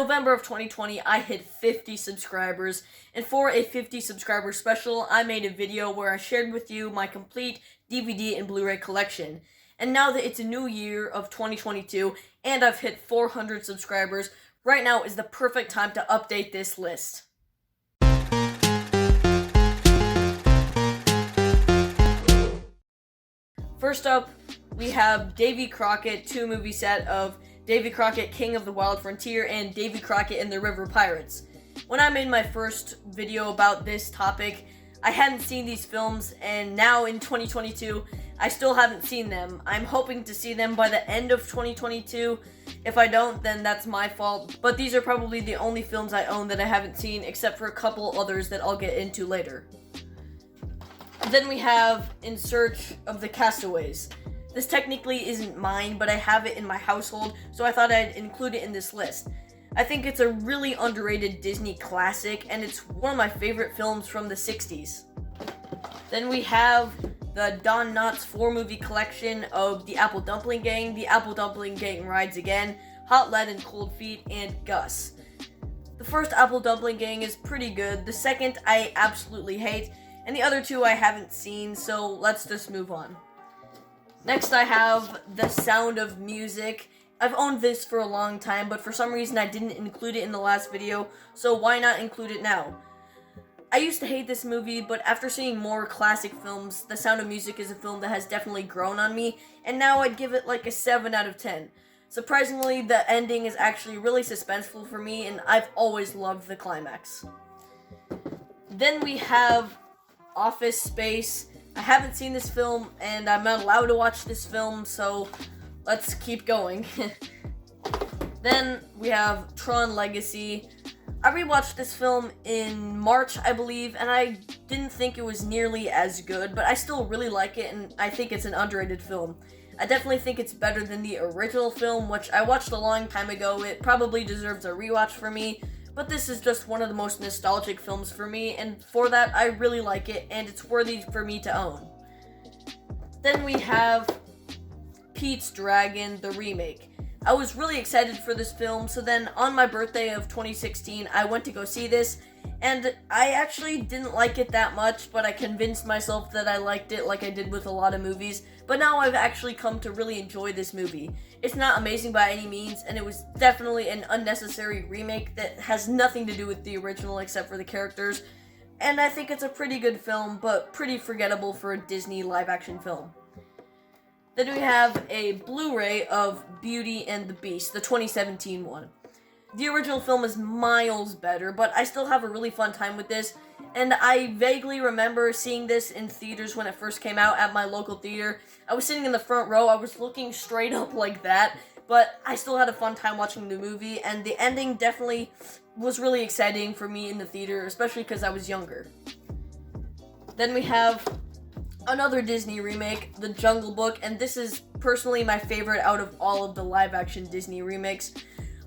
November of 2020, I hit 50 subscribers, and for a 50 subscriber special, I made a video where I shared with you my complete DVD and Blu Ray collection. And now that it's a new year of 2022, and I've hit 400 subscribers, right now is the perfect time to update this list. First up, we have Davy Crockett 2-movie set of Davy Crockett, King of the Wild Frontier, and Davy Crockett and the River Pirates. When I made my first video about this topic, I hadn't seen these films, and now in 2022, I still haven't seen them. I'm hoping to see them by the end of 2022. If I don't, then that's my fault, but these are probably the only films I own that I haven't seen, except for a couple others that I'll get into later. Then we have In Search of the Castaways. This technically isn't mine, but I have it in my household, so I thought I'd include it in this list. I think it's a really underrated Disney classic, and it's one of my favorite films from the 60s. Then we have the Don Knotts 4-movie collection of The Apple Dumpling Gang, The Apple Dumpling Gang Rides Again, Hot Lead and Cold Feet, and Gus. The first Apple Dumpling Gang is pretty good, the second I absolutely hate, and the other two I haven't seen, so let's just move on. Next I have The Sound of Music. I've owned this for a long time, but for some reason I didn't include it in the last video, so why not include it now? I used to hate this movie, but after seeing more classic films, The Sound of Music is a film that has definitely grown on me, and now I'd give it like a 7 out of 10. Surprisingly, the ending is actually really suspenseful for me, and I've always loved the climax. Then we have Office Space. I haven't seen this film, and I'm not allowed to watch this film, so let's keep going. Then we have Tron Legacy. I rewatched this film in March, I believe, and I didn't think it was nearly as good, but I still really like it, and I think it's an underrated film. I definitely think it's better than the original film, which I watched a long time ago. It probably deserves a rewatch for me, but this is just one of the most nostalgic films for me, and for that, I really like it, and it's worthy for me to own. Then we have Pete's Dragon, the remake. I was really excited for this film, so then on my birthday of 2016, I went to go see this, and I actually didn't like it that much, but I convinced myself that I liked it like I did with a lot of movies, but now I've actually come to really enjoy this movie. It's not amazing by any means, and it was definitely an unnecessary remake that has nothing to do with the original except for the characters, and I think it's a pretty good film, but pretty forgettable for a Disney live-action film. Then we have a Blu-ray of Beauty and the Beast, the 2017 one. The original film is miles better, but I still have a really fun time with this, and I vaguely remember seeing this in theaters when it first came out at my local theater. I was sitting in the front row, I was looking straight up like that, but I still had a fun time watching the movie, and the ending definitely was really exciting for me in the theater, especially because I was younger. Then we have another Disney remake, The Jungle Book, and this is personally my favorite out of all of the live-action Disney remakes.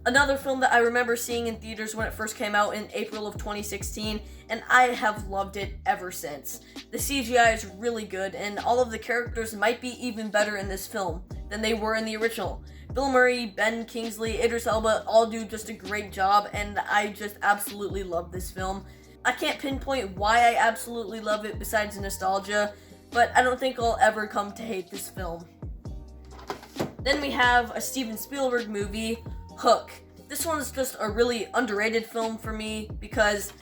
Another film that I remember seeing in theaters when it first came out in April of 2016, and I have loved it ever since. The CGI is really good, and all of the characters might be even better in this film than they were in the original. Bill Murray, Ben Kingsley, Idris Elba all do just a great job, and I just absolutely love this film. I can't pinpoint why I absolutely love it besides nostalgia, but I don't think I'll ever come to hate this film. Then we have a Steven Spielberg movie, Hook. This one's just a really underrated film for me because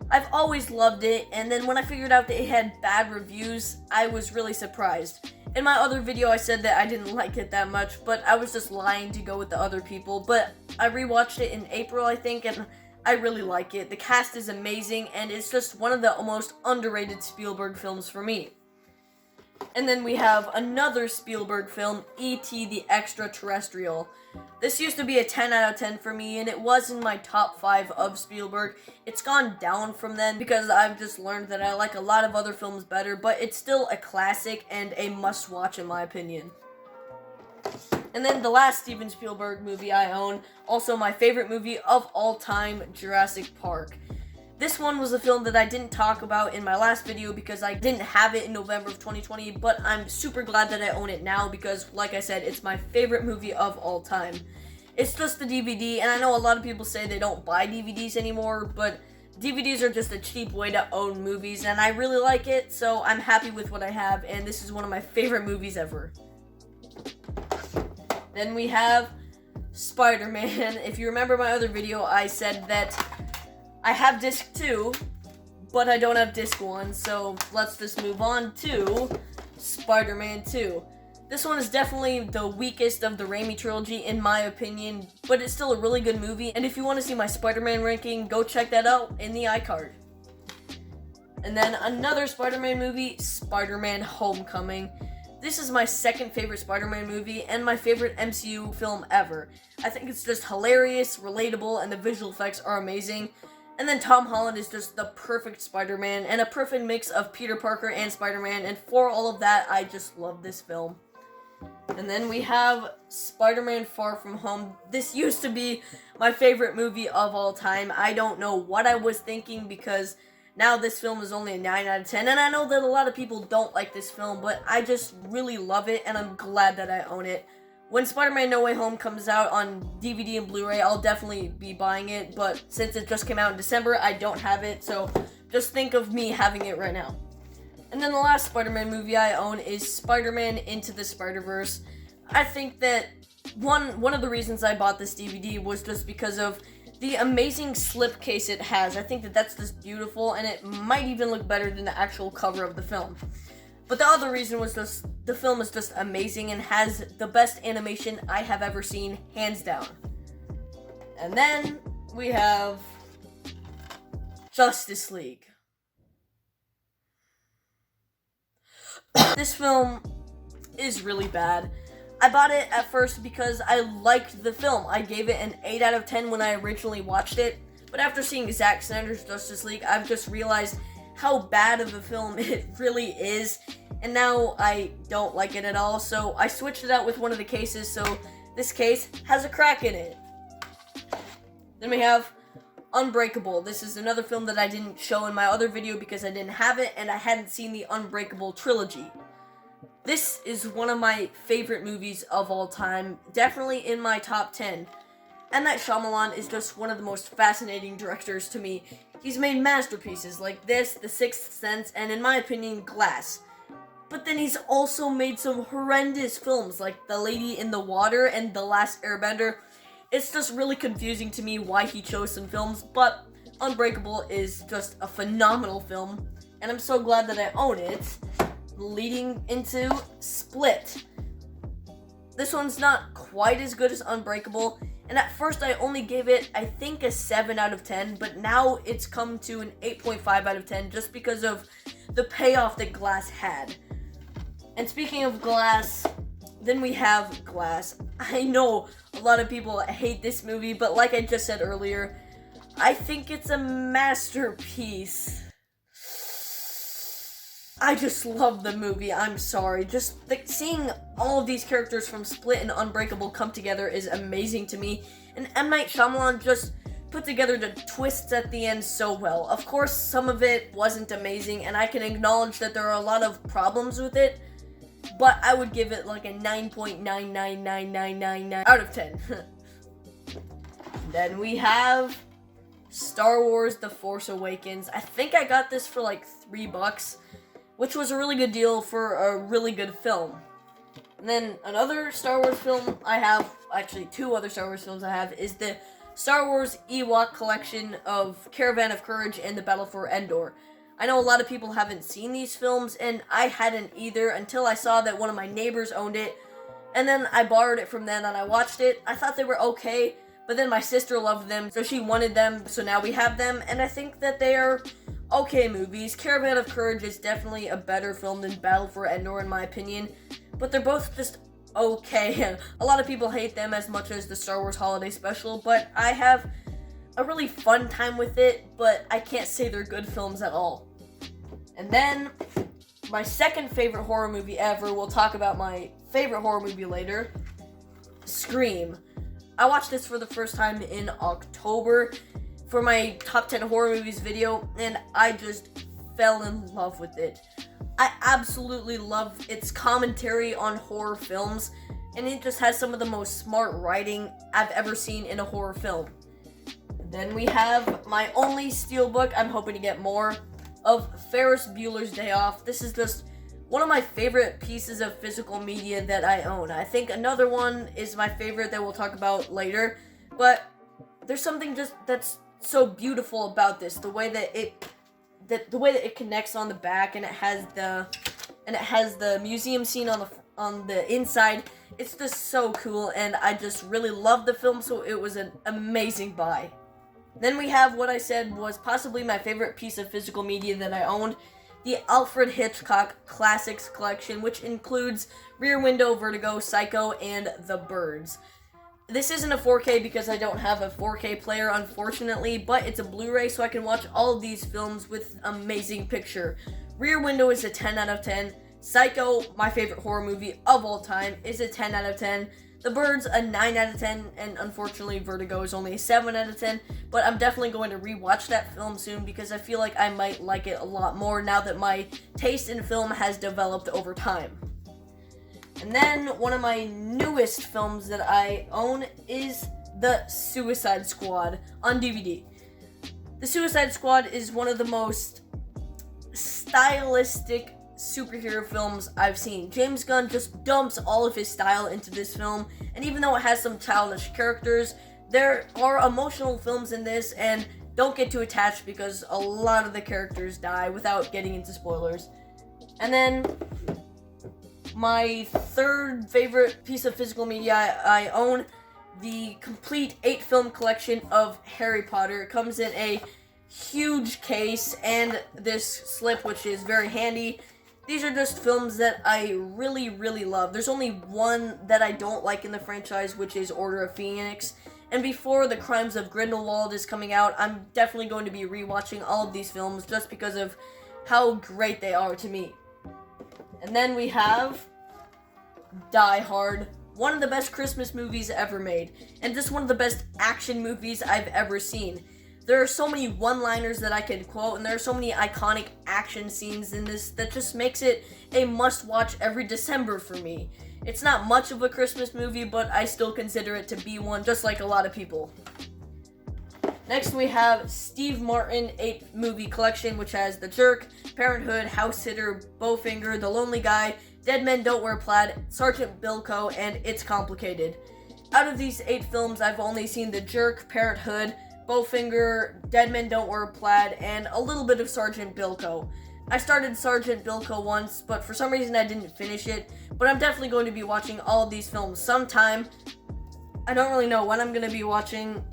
I've always loved it, and then when I figured out that it had bad reviews, I was really surprised. In my other video I said that I didn't like it that much, but I was just lying to go with the other people, but I rewatched it in April, I think, and I really like it. The cast is amazing, and it's just one of the most underrated Spielberg films for me. And then we have another Spielberg film, E.T. the Extraterrestrial. This used to be a 10 out of 10 for me, and it was in my top 5 of Spielberg. It's gone down from then because I've just learned that I like a lot of other films better, but it's still a classic and a must-watch in my opinion. And then the last Steven Spielberg movie I own, also my favorite movie of all time, Jurassic Park. This one was a film that I didn't talk about in my last video because I didn't have it in November of 2020, but I'm super glad that I own it now because, like I said, it's my favorite movie of all time. It's just the DVD, and I know a lot of people say they don't buy DVDs anymore, but DVDs are just a cheap way to own movies, and I really like it, so I'm happy with what I have, and this is one of my favorite movies ever. Then we have Spider-Man. If you remember my other video, I said that I have disc 2, but I don't have disc 1, so let's just move on to Spider-Man 2. This one is definitely the weakest of the Raimi trilogy in my opinion, but it's still a really good movie, and if you want to see my Spider-Man ranking, go check that out in the iCard. And then another Spider-Man movie, Spider-Man Homecoming. This is my second favorite Spider-Man movie and my favorite MCU film ever. I think it's just hilarious, relatable, and the visual effects are amazing. And then Tom Holland is just the perfect Spider-Man and a perfect mix of Peter Parker and Spider-Man, and for all of that, I just love this film. And then we have Spider-Man Far From Home. This used to be my favorite movie of all time. I don't know what I was thinking, because now this film is only a 9 out of 10. And I know that a lot of people don't like this film, but I just really love it, and I'm glad that I own it. When Spider-Man No Way Home comes out on DVD and Blu Ray, I'll definitely be buying it. But since it just came out in December, I don't have it. So just think of me having it right now. And then the last Spider-Man movie I own is Spider-Man Into the Spider-Verse. I think that one of the reasons I bought this DVD was just because of the amazing slipcase it has. I think that that's just beautiful, and it might even look better than the actual cover of the film. But the other reason was just the film is just amazing and has the best animation I have ever seen, hands down. And then we have Justice League. This film is really bad. I bought it at first because I liked the film. I gave it an 8 out of 10 when I originally watched it. But after seeing Zack Snyder's Justice League, I've just realized how bad of a film it really is. And now I don't like it at all. So I switched it out with one of the cases. So this case has a crack in it. Then we have Unbreakable. This is another film that I didn't show in my other video because I didn't have it and I hadn't seen the Unbreakable trilogy. This is one of my favorite movies of all time, definitely in my top 10. M. Night Shyamalan is just one of the most fascinating directors to me. He's made masterpieces like this, The Sixth Sense, and in my opinion, Glass. But then he's also made some horrendous films like The Lady in the Water and The Last Airbender. It's just really confusing to me why he chose some films, but Unbreakable is just a phenomenal film, and I'm so glad that I own it. Leading into Split. This one's not quite as good as Unbreakable, and at first I only gave it, I think, a 7 out of 10, but now it's come to an 8.5 out of 10 just because of the payoff that Glass had. And speaking of Glass, then we have Glass. I know a lot of people hate this movie, but like I just said earlier, I think it's a masterpiece. I just love the movie, I'm sorry. Just seeing all of these characters from Split and Unbreakable come together is amazing to me. And M. Night Shyamalan just put together the twists at the end so well. Of course, some of it wasn't amazing, and I can acknowledge that there are a lot of problems with it, but I would give it like a 9.999999 out of 10. Then we have Star Wars The Force Awakens. I think I got this for like $3, which was a really good deal for a really good film. And then another Star Wars film I have, actually 2 other Star Wars films I have, is the Star Wars Ewok Collection of Caravan of Courage and The Battle for Endor. I know a lot of people haven't seen these films, and I hadn't either until I saw that one of my neighbors owned it, and then I borrowed it from them and I watched it. I thought they were okay, but then my sister loved them, so she wanted them, so now we have them, and I think that they are okay movies. Caravan of Courage is definitely a better film than Battle for Endor in my opinion, but they're both just okay. A lot of people hate them as much as the Star Wars Holiday Special, but I have a really fun time with it, but I can't say they're good films at all. And then, my second favorite horror movie ever, we'll talk about my favorite horror movie later, Scream. I watched this for the first time in October for my top 10 horror movies video, and I just fell in love with it. I absolutely love its commentary on horror films. and it just has some of the most smart writing I've ever seen in a horror film. Then we have my only steelbook, I'm hoping to get more, of Ferris Bueller's Day Off. This is just one of my favorite pieces of physical media that I own. I think another one is my favorite that we'll talk about later, but there's something just that's so beautiful about this. The way that it connects on the back, and it has the museum scene on the inside. It's just so cool, and I just really love the film, so it was an amazing buy. Then we have what I said was possibly my favorite piece of physical media that I owned, the Alfred Hitchcock Classics Collection, which includes Rear Window, Vertigo, Psycho, and The Birds. This isn't a 4K because I don't have a 4K player, unfortunately, but it's a Blu Ray, so I can watch all of these films with amazing picture. Rear Window is a 10 out of 10. Psycho, my favorite horror movie of all time, is a 10 out of 10. The Birds, a 9 out of 10, and unfortunately Vertigo is only a 7 out of 10, but I'm definitely going to rewatch that film soon because I feel like I might like it a lot more now that my taste in film has developed over time. And then one of my newest films that I own is The Suicide Squad on DVD. The Suicide Squad is one of the most stylistic superhero films I've seen. James Gunn just dumps all of his style into this film, and even though it has some childish characters, there are emotional films in this, and don't get too attached because a lot of the characters die without getting into spoilers. And then my third favorite piece of physical media I own, the complete 8-film collection of Harry Potter. It comes in a huge case and this slip, which is very handy. These are just films that I really, really love. There's only one that I don't like in the franchise, which is Order of Phoenix. And before The Crimes of Grindelwald is coming out, I'm definitely going to be rewatching all of these films just because of how great they are to me. And then we have Die Hard, one of the best Christmas movies ever made, and just one of the best action movies I've ever seen. There are so many one-liners that I can quote, and there are so many iconic action scenes in this that just makes it a must-watch every December for me. It's not much of a Christmas movie, but I still consider it to be one, just like a lot of people. Next we have Steve Martin 8-movie collection, which has The Jerk, Parenthood, House Sitter, Bowfinger, The Lonely Guy, Dead Men Don't Wear Plaid, Sergeant Bilko, and It's Complicated. Out of these 8 films, I've only seen The Jerk, Parenthood, Bowfinger, Dead Men Don't Wear Plaid, and a little bit of Sergeant Bilko. I started Sergeant Bilko once, but for some reason I didn't finish it, but I'm definitely going to be watching all of these films sometime. I don't really know when I'm going to be watching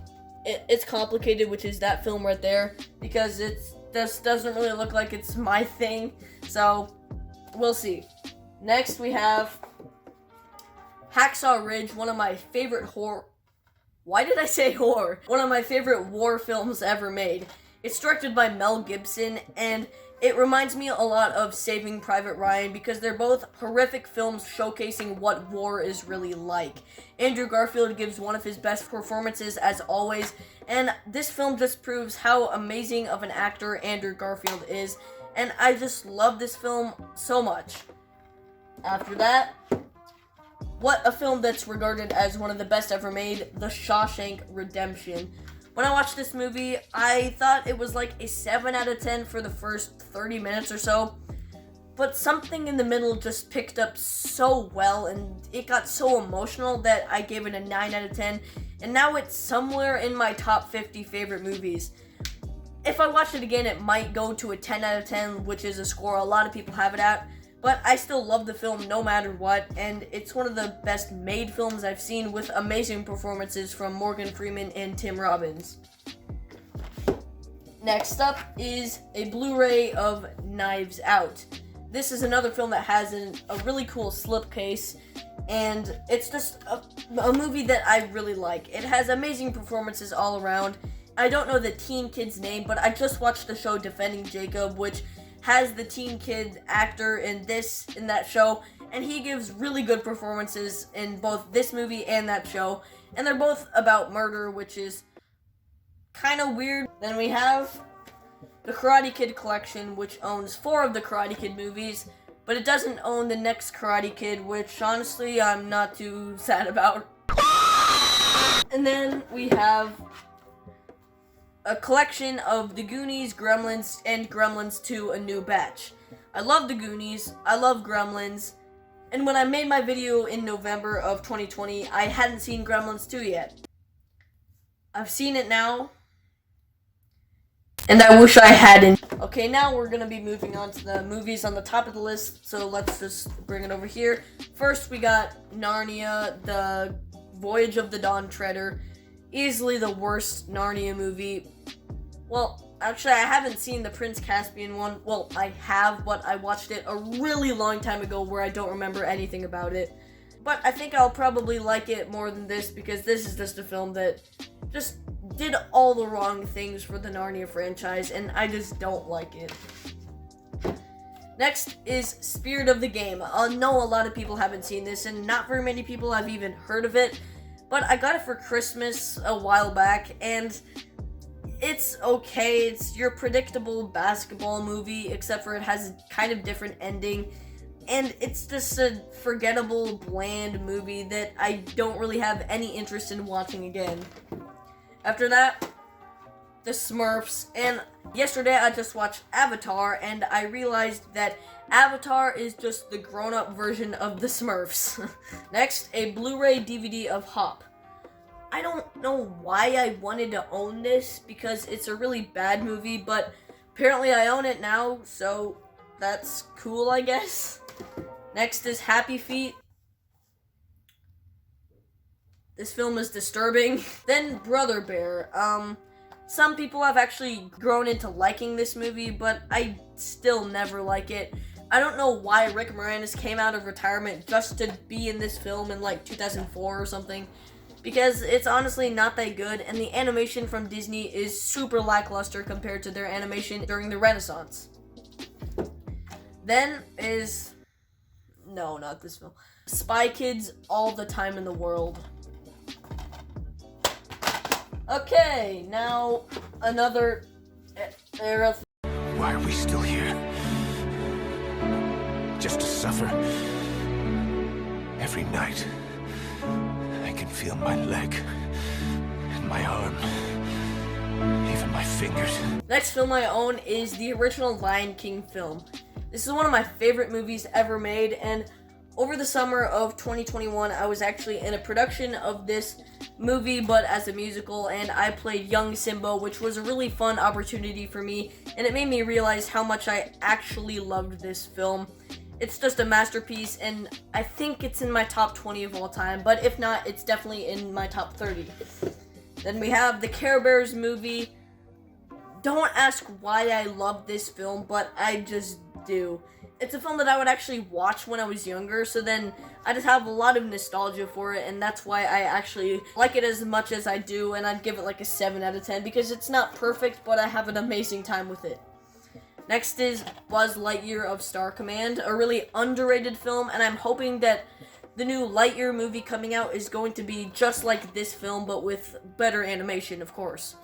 It's Complicated, which is that film right there, because it just doesn't really look like it's my thing, so we'll see. Next we have Hacksaw Ridge, one of my favorite Why did I say horror? One of my favorite war films ever made. It's directed by Mel Gibson, and it reminds me a lot of Saving Private Ryan because they're both horrific films showcasing what war is really like. Andrew Garfield gives one of his best performances as always, and this film just proves how amazing of an actor Andrew Garfield is, and I just love this film so much. After that, what a film that's regarded as one of the best ever made, The Shawshank Redemption. When I watched this movie, I thought it was like a 7 out of 10 for the first 30 minutes or so, but something in the middle just picked up so well, and it got so emotional that I gave it a 9 out of 10, and now it's somewhere in my top 50 favorite movies. If I watch it again, it might go to a 10 out of 10, which is a score a lot of people have it at, but I still love the film no matter what, and it's one of the best made films I've seen with amazing performances from Morgan Freeman and Tim Robbins. Next up is a Blu-ray of Knives Out. This is another film that has a really cool slipcase, and it's just a movie that I really like. It has amazing performances all around. I don't know the teen kid's name, but I just watched the show Defending Jacob, which has the teen kid actor in that show, and he gives really good performances in both this movie and that show, and they're both about murder, which is kind of weird. Then we have the Karate Kid collection, which owns 4 of the Karate Kid movies, but it doesn't own the next Karate Kid, which honestly I'm not too sad about. And then we have a collection of The Goonies, Gremlins, and Gremlins 2: A New Batch. I love The Goonies, I love Gremlins, and when I made my video in November of 2020, I hadn't seen Gremlins 2 yet. I've seen it now, and I wish I hadn't. Okay, now we're gonna be moving on to the movies on the top of the list, so let's just bring it over here. First, we got Narnia, The Voyage of the Dawn Treader. Easily the worst Narnia movie. Well, actually, I haven't seen the Prince Caspian one. Well, I have, but I watched it a really long time ago where I don't remember anything about it. But I think I'll probably like it more than this because this is just a film that just did all the wrong things for the Narnia franchise, and I just don't like it. Next is Spirit of the Game. I know a lot of people haven't seen this, and not very many people have even heard of it, but I got it for Christmas a while back, and it's okay. It's your predictable basketball movie, except for it has a kind of different ending, and it's just a forgettable, bland movie that I don't really have any interest in watching again. After that, the Smurfs, and yesterday I just watched Avatar, and I realized that Avatar is just the grown-up version of the Smurfs. Next, a Blu Ray DVD of Hop. I don't know why I wanted to own this, because it's a really bad movie, but apparently I own it now, so that's cool, I guess. Next is Happy Feet. This film is disturbing. Then Brother Bear. Some people have actually grown into liking this movie, but I still never like it. I don't know why Rick Moranis came out of retirement just to be in this film in like 2004 or something, because it's honestly not that good, and the animation from Disney is super lackluster compared to their animation during the Renaissance. Then is... no, not this film. Spy Kids, All the Time in the World. Okay, now another era. Why are we still here? Just to suffer? Every night, I can feel my leg, and my arm, even my fingers. Next film I own is the original Lion King film. This is one of my favorite movies ever made, and over the summer of 2021, I was actually in a production of this movie, but as a musical, and I played young Simba, which was a really fun opportunity for me, and it made me realize how much I actually loved this film. It's just a masterpiece, and I think it's in my top 20 of all time, but if not, it's definitely in my top 30. Then we have the Care Bears movie. Don't ask why I love this film, but I just do. It's a film that I would actually watch when I was younger, so then I just have a lot of nostalgia for it, and that's why I actually like it as much as I do, and I'd give it like a 7 out of 10, because it's not perfect, but I have an amazing time with it. Next is Buzz Lightyear of Star Command, a really underrated film, and I'm hoping that the new Lightyear movie coming out is going to be just like this film, but with better animation, of course.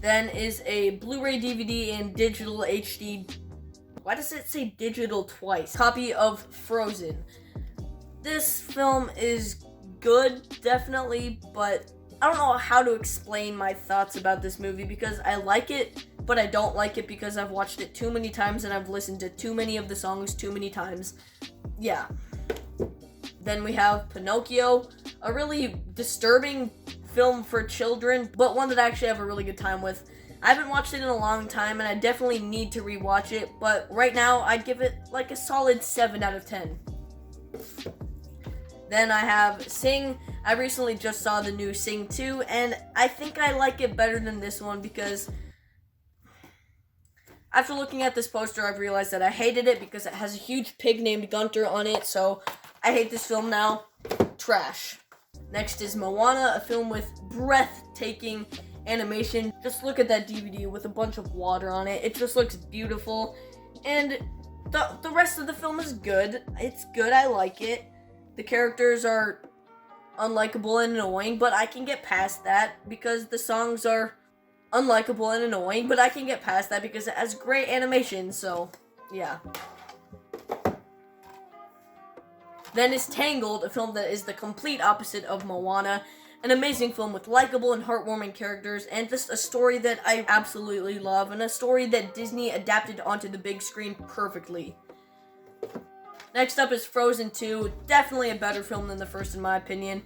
Then is a Blu Ray DVD and digital HD... why does it say digital twice? Copy of Frozen. This film is good, definitely, but I don't know how to explain my thoughts about this movie, because I like it, but I don't like it because I've watched it too many times and I've listened to too many of the songs too many times. Yeah. Then we have Pinocchio, a really disturbing film for children, but one that I actually have a really good time with. I haven't watched it in a long time, and I definitely need to rewatch it, but right now, I'd give it like a solid 7 out of 10. Then I have Sing. I recently just saw the new Sing 2, and I think I like it better than this one, because after looking at this poster, I've realized that I hated it because it has a huge pig named Gunter on it, so I hate this film now. Trash. Next is Moana, a film with breathtaking animation. Just look at that DVD with a bunch of water on it. It just looks beautiful, and the rest of the film is good. It's good. I like it. The characters are unlikable and annoying, but I can get past that because the songs are unlikable and annoying, but I can get past that because it has great animation. So yeah. Then is Tangled, a film that is the complete opposite of Moana. An amazing film with likable and heartwarming characters, and just a story that I absolutely love, and a story that Disney adapted onto the big screen perfectly. Next up is Frozen 2, definitely a better film than the first in my opinion.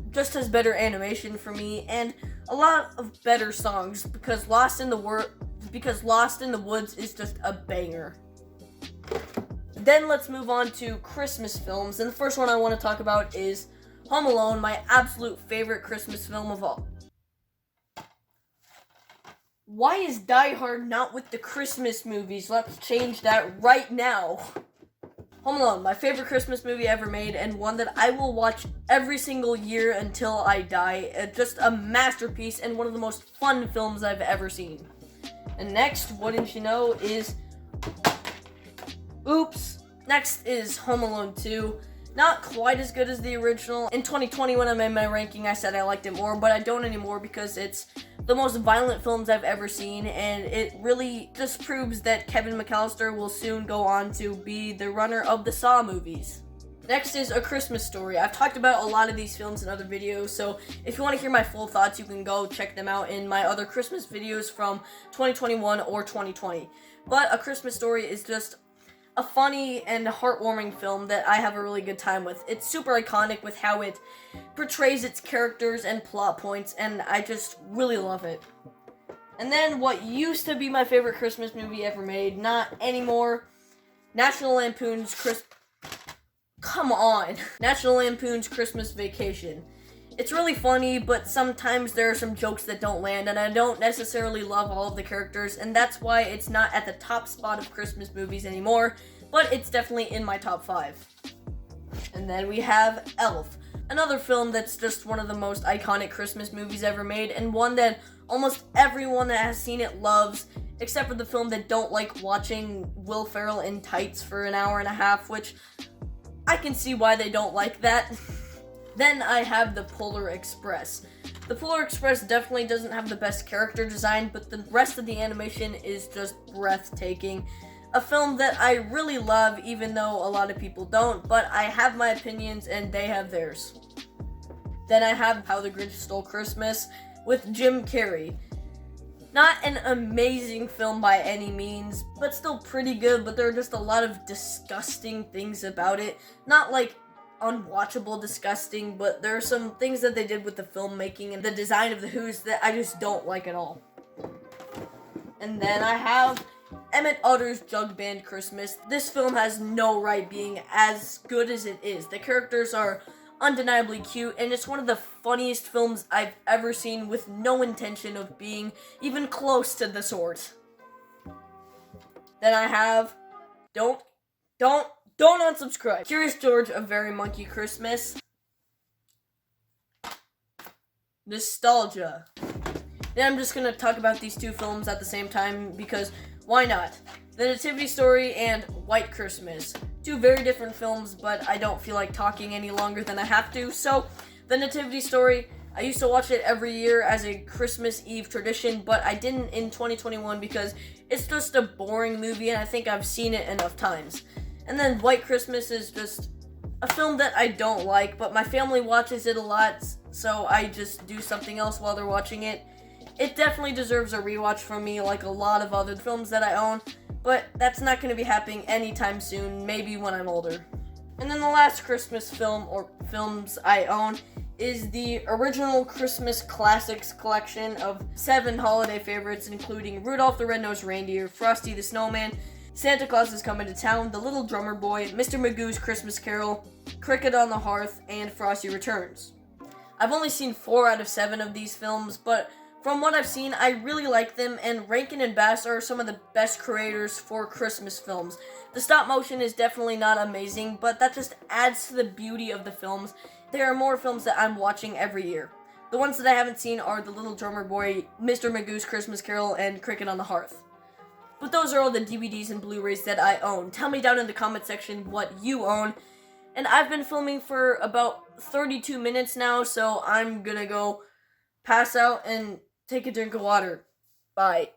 Just has better animation for me, and a lot of better songs, because Lost in the Woods is just a banger. Then let's move on to Christmas films, and the first one I want to talk about is Home Alone, my absolute favorite Christmas film of all. Why is Die Hard not with the Christmas movies? Let's change that right now. Home Alone, my favorite Christmas movie ever made, and one that I will watch every single year until I die. Just a masterpiece and one of the most fun films I've ever seen. And next, wouldn't you know, is... Oops. Next is Home Alone 2. Not quite as good as the original. In 2020, when I made my ranking, I said I liked it more, but I don't anymore because it's the most violent films I've ever seen, and it really just proves that Kevin McAllister will soon go on to be the runner of the Saw movies. Next is A Christmas Story. I've talked about a lot of these films in other videos, so if you want to hear my full thoughts, you can go check them out in my other Christmas videos from 2021 or 2020. But A Christmas Story is just a funny and heartwarming film that I have a really good time with. It's super iconic with how it portrays its characters and plot points, and I just really love it. And then what used to be my favorite Christmas movie ever made, not anymore, National Lampoon's Christmas Vacation. It's really funny, but sometimes there are some jokes that don't land, and I don't necessarily love all of the characters, and that's why it's not at the top spot of Christmas movies anymore, but it's definitely in my top 5. And then we have Elf, another film that's just one of the most iconic Christmas movies ever made, and one that almost everyone that has seen it loves, except for the film that don't like watching Will Ferrell in tights for an hour and a half, which I can see why they don't like that. Then I have The Polar Express. The Polar Express definitely doesn't have the best character design, but the rest of the animation is just breathtaking. A film that I really love, even though a lot of people don't, but I have my opinions and they have theirs. Then I have How the Grinch Stole Christmas with Jim Carrey. Not an amazing film by any means, but still pretty good, but there are just a lot of disgusting things about it. Not like unwatchable disgusting, but there are some things that they did with the filmmaking and the design of the Who's that I just don't like at all. And then I have Emmett Otter's Jug Band Christmas. This film has no right being as good as it is. The characters are undeniably cute, and it's one of the funniest films I've ever seen with no intention of being even close to the sort. Then I have Don't unsubscribe. Curious George, A Very Monkey Christmas. Nostalgia. Then I'm just gonna talk about these two films at the same time because why not? The Nativity Story and White Christmas. Two very different films, but I don't feel like talking any longer than I have to. So, The Nativity Story, I used to watch it every year as a Christmas Eve tradition, but I didn't in 2021 because it's just a boring movie and I think I've seen it enough times. And then White Christmas is just a film that I don't like, but my family watches it a lot, so I just do something else while they're watching it. It definitely deserves a rewatch from me, like a lot of other films that I own, but that's not going to be happening anytime soon, maybe when I'm older. And then the last Christmas film, or films I own, is the original Christmas Classics collection of 7 holiday favorites, including Rudolph the Red-Nosed Reindeer, Frosty the Snowman, Santa Claus is Coming to Town, The Little Drummer Boy, Mr. Magoo's Christmas Carol, Cricket on the Hearth, and Frosty Returns. I've only seen 4 out of 7 of these films, but from what I've seen, I really like them, and Rankin and Bass are some of the best creators for Christmas films. The stop motion is definitely not amazing, but that just adds to the beauty of the films. There are more films that I'm watching every year. The ones that I haven't seen are The Little Drummer Boy, Mr. Magoo's Christmas Carol, and Cricket on the Hearth. But those are all the DVDs and Blu-rays that I own. Tell me down in the comment section what you own. And I've been filming for about 32 minutes now, so I'm gonna go pass out and take a drink of water. Bye.